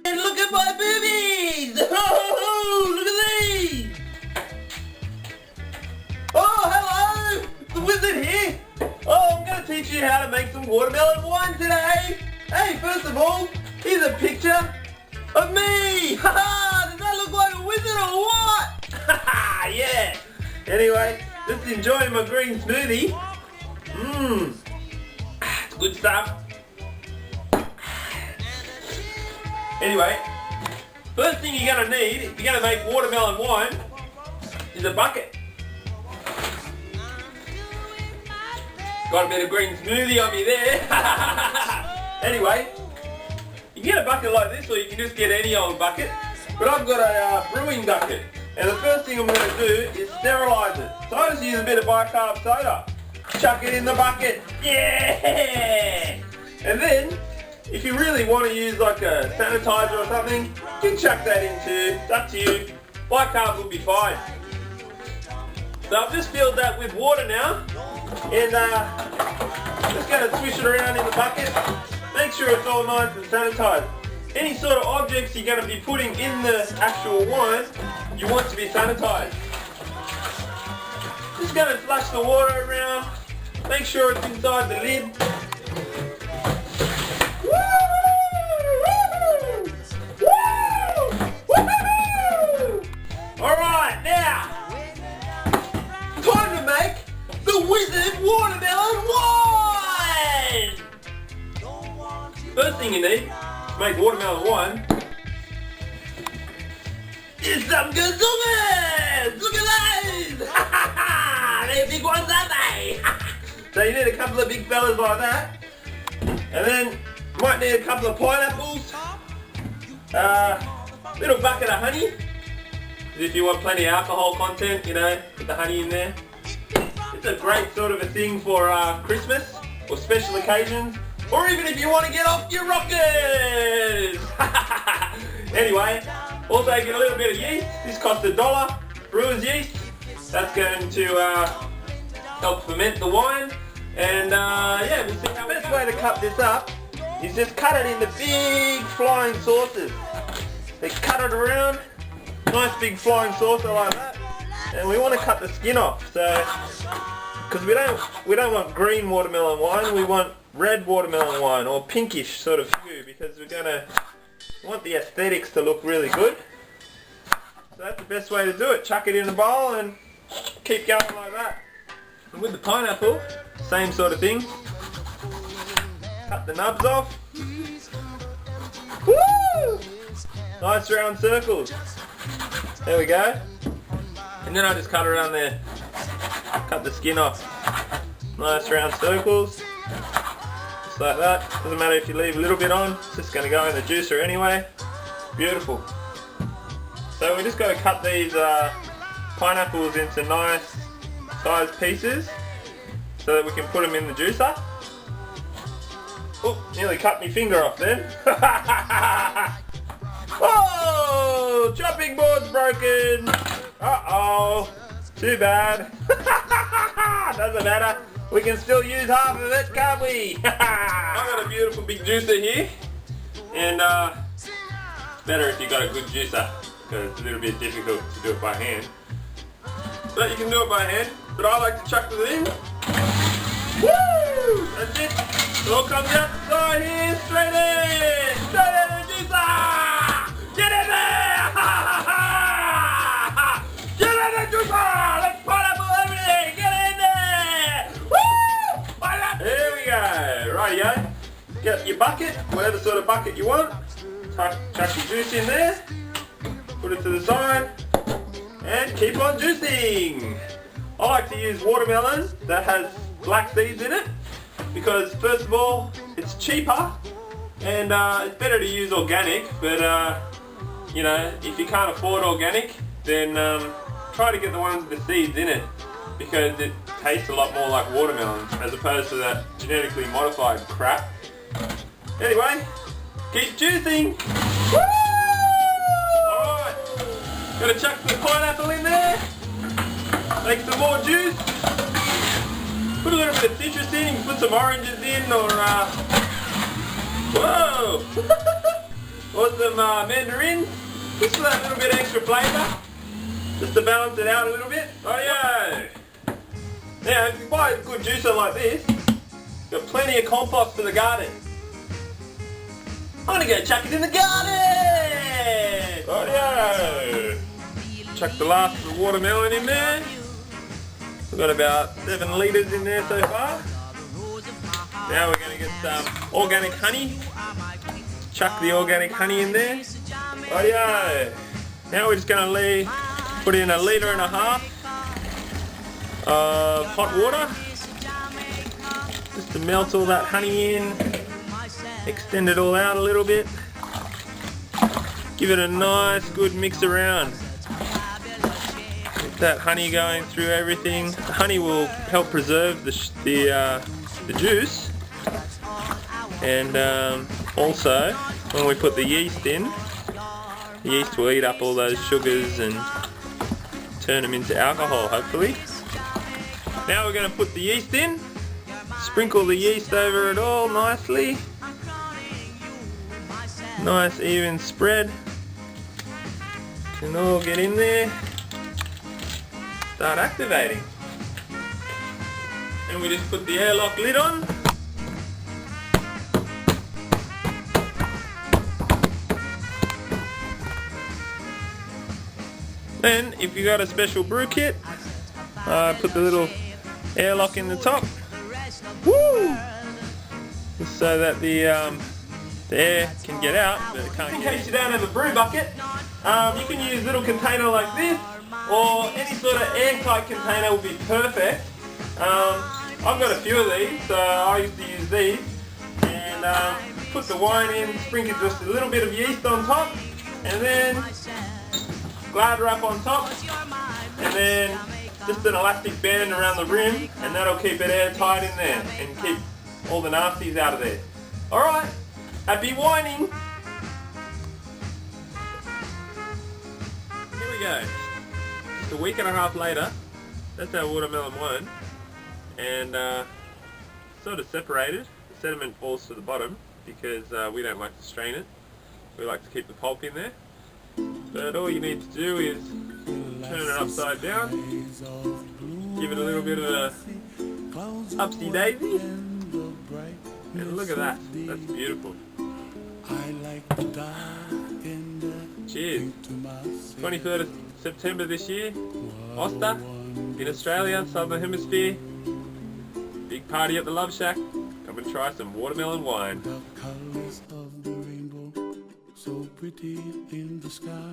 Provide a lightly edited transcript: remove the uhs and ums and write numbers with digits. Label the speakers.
Speaker 1: And look at my boobies! Oh, look at these! Oh, hello! The wizard here! Oh, I'm going to teach you how to make some watermelon wine today! Hey, first of all, here's a picture of me! Haha! Does that look like a wizard or what? Haha! Yeah! Anyway, just enjoying my green smoothie. Mmm. It's good stuff. Anyway, first thing you're going to need if you're going to make watermelon wine is a bucket. Got a bit of green smoothie on me there. Anyway, you can get a bucket like this or you can just get any old bucket. But I've got a brewing bucket. And the first thing I'm going to do is sterilise it. So I just use a bit of bicarb soda. Chuck it in the bucket. Yeah! And then, if you really want to use like a sanitizer or something, you can chuck that in too. It's up to you. Bicarb will be fine. So I've just filled that with water now. And just going to swish it around in the bucket. Make sure it's all nice and sanitized. Any sort of objects you're going to be putting in the actual wine, you want to be sanitized. Just going to flush the water around. Make sure it's inside the lid. Alright, now, time to make the wizard watermelon wine! First thing you need to make watermelon wine is some gazoogas! Look at those! They're big ones, aren't they? So you need a couple of big fellas like that. And then you might need a couple of pineapples. Little bucket of honey. If you want plenty of alcohol content, you know, put the honey in there. It's a great sort of a thing for Christmas or special occasions. Or even if you want to get off your rockers! Anyway, also get a little bit of yeast. This costs $1. Brewers yeast. That's going to help ferment the wine. And yeah, we'll see how. The best way to cut this up is just cut it into big flying saucers. They cut it around. Nice big flying saucer like that, and we want to cut the skin off. So, because we don't want green watermelon wine, we want red watermelon wine or pinkish sort of hue, because we want the aesthetics to look really good. So that's the best way to do it. Chuck it in a bowl and keep going like that. And with the pineapple, same sort of thing. Cut the nubs off. Woo! Nice round circles. There we go. And then I just cut around there. Cut the skin off. Nice round circles. Just like that. Doesn't matter if you leave a little bit on. It's just going to go in the juicer anyway. Beautiful. So we just got to cut these pineapples into nice sized pieces so that we can put them in the juicer. Oh, nearly cut my finger off then. Oh, chopping board's broken. Uh-oh. Too bad. Doesn't matter. We can still use half of it, can't we? I've got a beautiful big juicer here. And it's better if you've got a good juicer, because it's a little bit difficult to do it by hand. But you can do it by hand. But I like to chuck it in. Woo! That's it. It all comes out the side here. Straight in. Straight in the juicer. Get in there! Get in the juicer! Let's pineapple everything! Get in there! Woo! Pineapple! There we go. Rightio. Get your bucket, whatever sort of bucket you want. Chuck your juice in there. Put it to the side. And keep on juicing. I like to use watermelon that has black seeds in it, because first of all, it's cheaper, and it's better to use organic, but you know, if you can't afford organic, then try to get the ones with the seeds in it, because it tastes a lot more like watermelon as opposed to that genetically modified crap. Anyway, keep juicing. Woo! Alright, gotta chuck the pineapple in there, make some more juice, put a little bit of citrus in, you can put some oranges in, or whoa! Or some mandarins, just for that little bit extra flavour, just to balance it out a little bit. Rightio. Now, if you buy a good juicer like this, you've got plenty of compost for the garden. I'm gonna go chuck it in the garden! Rightio! Chuck the last of the watermelon in there. We've got about 7 litres in there so far. Now we're gonna get some organic honey. Chuck the organic honey in there. Rightio! Now we're just gonna put in 1.5 litres of hot water. Just to melt all that honey in. Extend it all out a little bit. Give it a nice good mix around. Get that honey going through everything. The honey will help preserve the juice. And also, when we put the yeast in, the yeast will eat up all those sugars and turn them into alcohol, hopefully. Now we're going to put the yeast in. Sprinkle the yeast over it all nicely. Nice even spread. Can all get in there. Start activating. And we just put the airlock lid on. Then, if you got a special brew kit, put the little airlock in the top. Woo! Just so that the air can get out, but it can't. In case you don't have a brew bucket, you can use a little container like this, or any sort of airtight container will be perfect. I've got a few of these, so I used to use these. And put the wine in, sprinkle just a little bit of yeast on top, and then glad wrap on top, and then just an elastic band around the rim, and that'll keep it airtight in there and keep all the nasties out of there. Alright, happy whining! Here we go. Just a week and a half later, that's our watermelon wine, and sort of separated. The sediment falls to the bottom because we don't like to strain it. We like to keep the pulp in there. But all you need to do is turn it upside down, give it a little bit of a upsy daisy, and look at that, that's beautiful. Cheers. 23rd of September this year, Eostre, in Australia, Southern Hemisphere. Big party at the Love Shack. Come and try some watermelon wine.
Speaker 2: The colors of the rainbow, so pretty in the sky.